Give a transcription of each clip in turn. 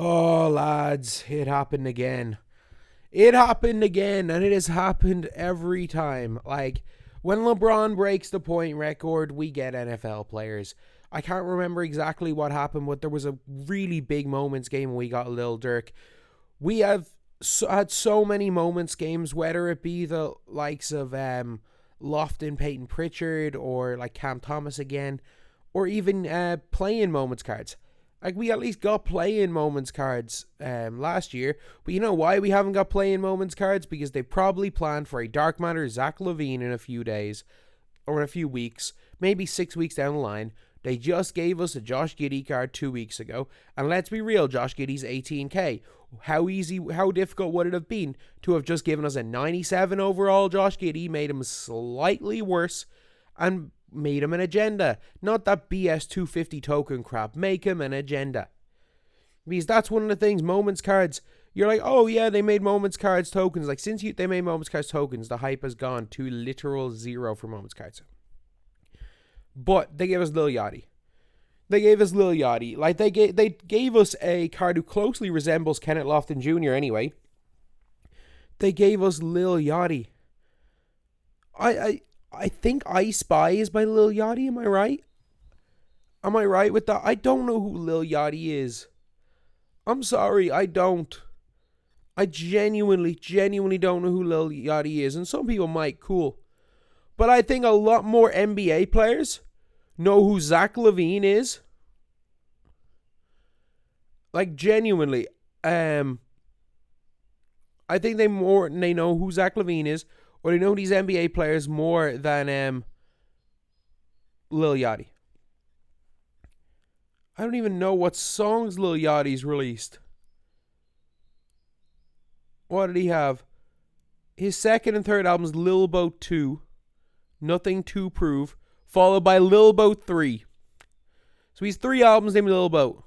Oh, lads, it happened again. It happened again, and it has happened every time. Like, when LeBron breaks the point record, we get NFL players. I can't remember exactly what happened, but there was a really big moments game when we got Lil Durk. We have had so many moments games, whether it be the likes of Lofton, Peyton Pritchard, or like Cam Thomas again, or even playing moments cards. Like, we at least got playing moments cards last year. But you know why we haven't got playing moments cards? Because they probably planned for a Dark Matter Zach LaVine in a few days. Or in a few weeks. Maybe 6 weeks down the line. They just gave us a Josh Giddey card 2 weeks ago. And let's be real, Josh Giddey's 18k. How difficult would it have been to have just given us a 97 overall Josh Giddey, made him slightly worse, and made him an agenda. Not that BS 250 token crap. Make him an agenda. Because that's one of the things, moments cards. You're like, oh yeah, they made moments cards tokens. Like, since they made moments cards tokens, the hype has gone to literal zero for moments cards. But they gave us Lil Yachty. Like, they gave us a card who closely resembles Kenneth Lofton Jr. anyway. They gave us Lil Yachty. I think I Spy is by Lil Yachty, am I right? Am I right with that? I don't know who Lil Yachty is. I'm sorry, I don't. I genuinely don't know who Lil Yachty is. And some people might, cool. But I think a lot more NBA players know who Zach LaVine is. Like, genuinely. I think they know who Zach LaVine is, or they know these NBA players more than Lil Yachty. I don't even know what songs Lil Yachty's released. What did he have? His second and third albums, Lil Boat 2, Nothing to Prove, followed by Lil Boat 3. So he's 3 albums named Lil Boat.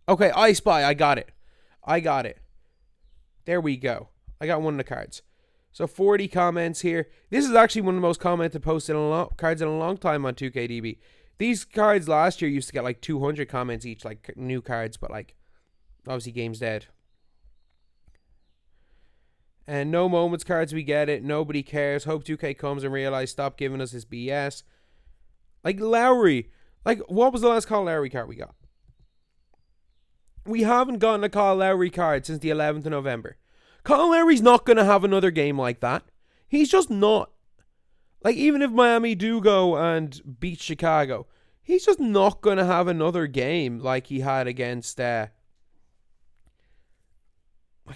Okay, I Spy, I got it. There we go. I got one of the cards. So 40 comments here. This is actually one of the most commented cards in a long time on 2KDB. These cards last year used to get like 200 comments each, like new cards, but like obviously game's dead. And no moments cards, we get it. Nobody cares. Hope 2K comes and realize stop giving us this BS. Like Lowry. Like, what was the last Kyle Lowry card we got? We haven't gotten a Kyle Lowry card since the 11th of November. Kyle Lowry's not going to have another game like that. He's just not. Like, even if Miami do go and beat Chicago, he's just not going to have another game like he had against, I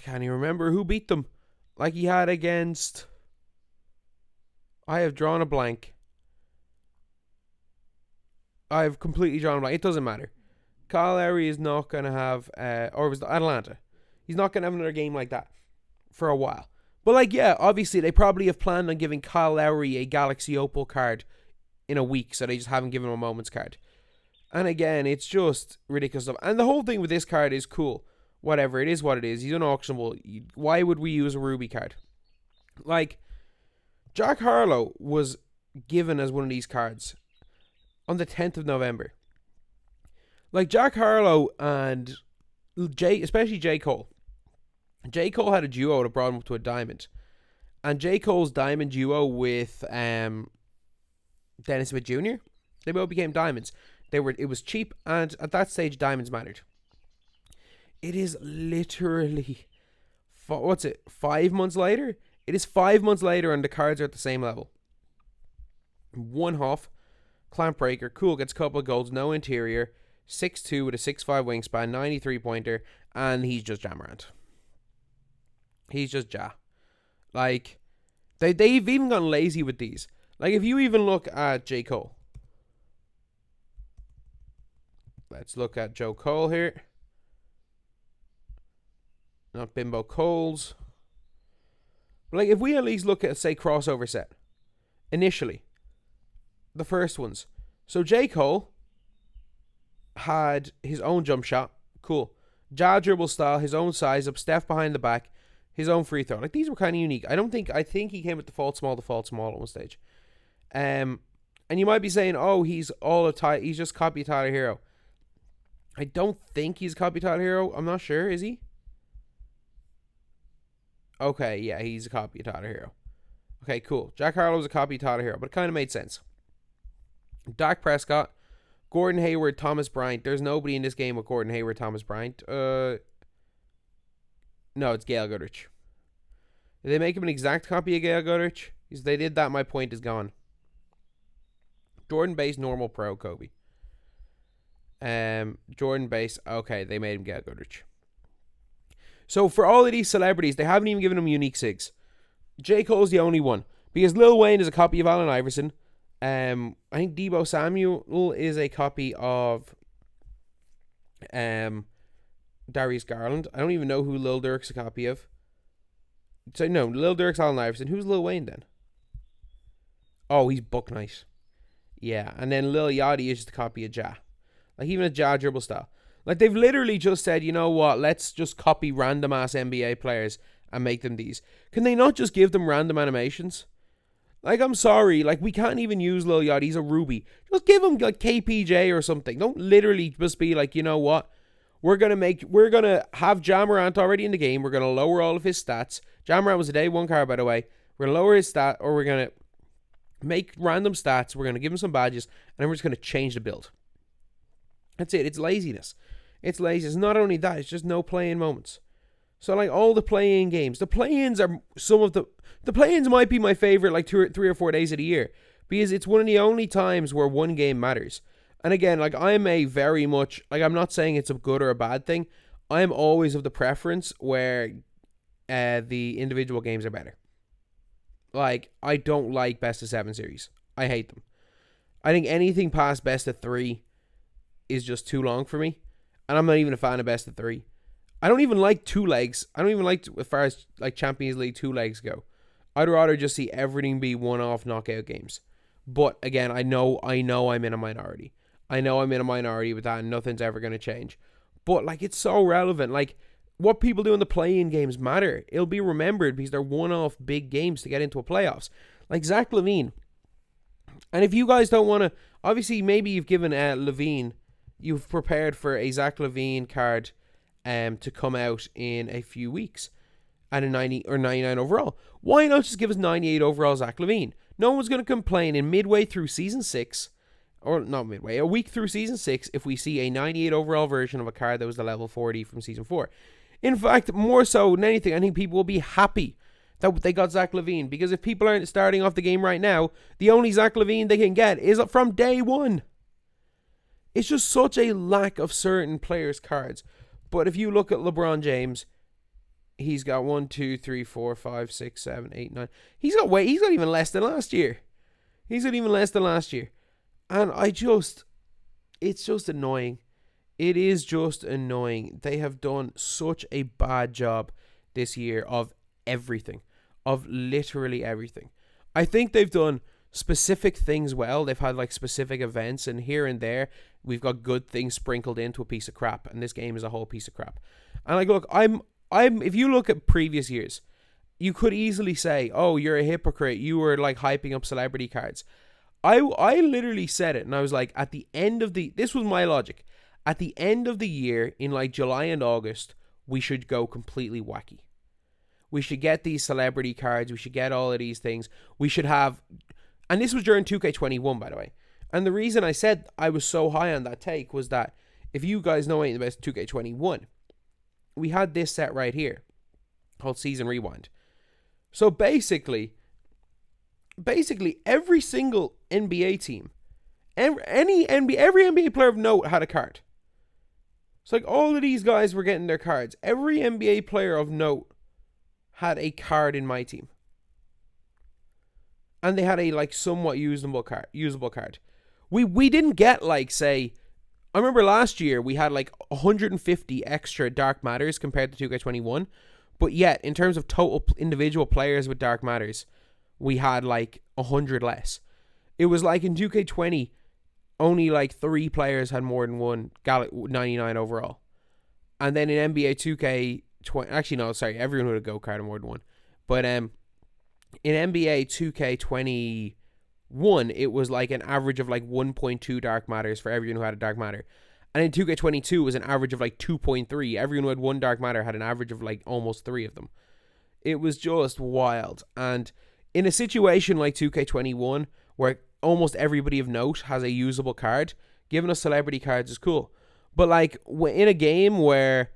can't even remember who beat them. Like he had against, I have drawn a blank. I have completely drawn a blank. It doesn't matter. Kyle Lowry is not going to have, or it was Atlanta. He's not going to have another game like that for a while. But like, yeah, obviously they probably have planned on giving Kyle Lowry a Galaxy Opal card in a week, so they just haven't given him a moments card. And again, it's just ridiculous stuff. And the whole thing with this card is cool. Whatever, it is what it is. He's unauctionable. Why would we use a Ruby card? Like, Jack Harlow was given as one of these cards on the 10th of November. Like, Jack Harlow and especially J. Cole. J. Cole had a duo that brought him up to a diamond. And J. Cole's diamond duo with Dennis Smith Jr., they both became diamonds. It was cheap, and at that stage, diamonds mattered. It is literally, 5 months later? It is 5 months later, and the cards are at the same level. One Hoff, Clamp Breaker, cool, gets a couple of golds, no interior, 6'2" with a 6'5" wingspan, 93 pointer, and he's just Jamarant. He's just Ja. Like, they've even gotten lazy with these. Like, if you even look at J. Cole. Let's look at Joe Cole here. Not Bimbo Coles. But like, if we at least look at, say, crossover set. Initially. The first ones. So J. Cole had his own jump shot. Cool. Ja dribble style, his own size up, Steph behind the back, his own free throw. Like, these were kind of unique. I think he came with default small at one stage. And you might be saying, oh, he's just copy Tyler Hero. I don't think he's a copy title hero. I'm not sure. Is he? Okay, yeah, he's a copy title hero. Okay, cool. Jack Harlow's a copy title hero, but it kind of made sense. Dak Prescott, Gordon Hayward, Thomas Bryant. There's nobody in this game with Gordon Hayward, Thomas Bryant. No, it's Gail Goodrich. Did they make him an exact copy of Gail Goodrich? If they did that, my point is gone. Jordan Base, normal pro, Kobe. Jordan Base, okay, they made him Gail Goodrich. So for all of these celebrities, they haven't even given them unique SIGs. J. Cole's the only one. Because Lil Wayne is a copy of Allen Iverson. I think Deebo Samuel is a copy of Darius Garland. I don't even know who Lil Durk's a copy of. So no, Lil Durk's Allen Iverson. Who's Lil Wayne then? Oh, he's Buck Knight. Yeah, and then Lil Yachty is just a copy of Ja. Like, even a Ja dribble style. Like, they've literally just said, you know what, let's just copy random ass NBA players and make them these. Can they not just give them random animations? Like, I'm sorry, like, we can't even use Lil Yachty. He's a Ruby. Just give him, like, KPJ or something. Don't literally just be like, you know what, we're gonna have Ja Morant already in the game. We're gonna lower all of his stats. Ja Morant was a day one card, by the way. We're gonna lower his stat, or we're gonna make random stats. We're gonna give him some badges, and then we're just gonna change the build. That's it. It's laziness. It's laziness. Not only that, it's just no play-in moments. So, like, all the play-in games. The play-ins are some of the play-ins might be my favorite, like, 3 or 4 days of the year. Because it's one of the only times where one game matters. And again, like, I'm a very much, like, I'm not saying it's a good or a bad thing. I'm always of the preference where the individual games are better. Like, I don't like best of 7 series. I hate them. I think anything past best of 3 is just too long for me. And I'm not even a fan of best of 3. I don't even like 2 legs. I don't even like, as far as like Champions League 2 legs go. I'd rather just see everything be one-off knockout games. But again, I know I'm in a minority. I know I'm in a minority with that, and nothing's ever going to change. But like, it's so relevant. Like, what people do in the play-in games matter. It'll be remembered because they're one-off big games to get into a playoffs. Like Zach LaVine. And if you guys don't want to, obviously maybe you've given LaVine, you've prepared for a Zach LaVine card to come out in a few weeks at a 90 or 99 overall. Why not just give us 98 overall Zach LaVine? No one's going to complain in midway through season 6, or not midway, a week through season 6, if we see a 98 overall version of a card that was the level 40 from season 4. In fact, more so than anything, I think people will be happy that they got Zach LaVine, because if people aren't starting off the game right now, the only Zach LaVine they can get is from day one. It's just such a lack of certain players' cards. But if you look at LeBron James, he's got 1, 2, 3, 4, 5, 6, 7, 8, 9. He's got even less than last year. And it's just annoying. It is just annoying. They have done such a bad job this year of everything. Of literally everything. I think they've done specific things well. They've had like specific events, and here and there we've got good things sprinkled into a piece of crap, and this game is a whole piece of crap. And like, look, I'm if you look at previous years, you could easily say, oh, you're a hypocrite, you were like hyping up celebrity cards. I literally said it, and I was like, at the end of this was my logic, at the end of the year in like July and August, we should go completely wacky. We should get these celebrity cards, we should get all of these things, we should have. And this was during 2K21, by the way. And the reason I said I was so high on that take was that, if you guys know anything about 2K21, we had this set right here called Season Rewind. So basically every single NBA team, every NBA player of note had a card. It's like all of these guys were getting their cards. Every NBA player of note had a card in my team. And they had a like somewhat usable card. We didn't get like, say, I remember last year we had like 150 extra Dark Matters compared to 2K21, but yet in terms of total individual players with Dark Matters, we had like 100 less. It was like in 2K20, only like 3 players had more than one 99 overall, and then in NBA 2K20, actually no, sorry, everyone would have go card more than one, but in NBA 2K21, it was like an average of like 1.2 Dark Matters for everyone who had a Dark Matter. And in 2K22 it was an average of like 2.3. Everyone who had one Dark Matter had an average of like almost 3 of them. It was just wild. And in a situation like 2K21, where almost everybody of note has a usable card, giving us celebrity cards is cool. But like in a game where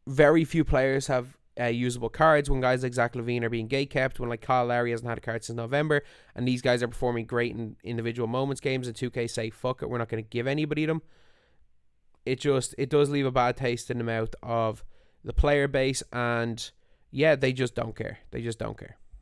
very few players have usable cards, when guys like Zach LaVine are being gatekept, when like Kyle Lowry hasn't had a card since November, and these guys are performing great in individual moments games, and 2K say, fuck it, we're not going to give anybody them, it does leave a bad taste in the mouth of the player base, and yeah, they just don't care. They just don't care.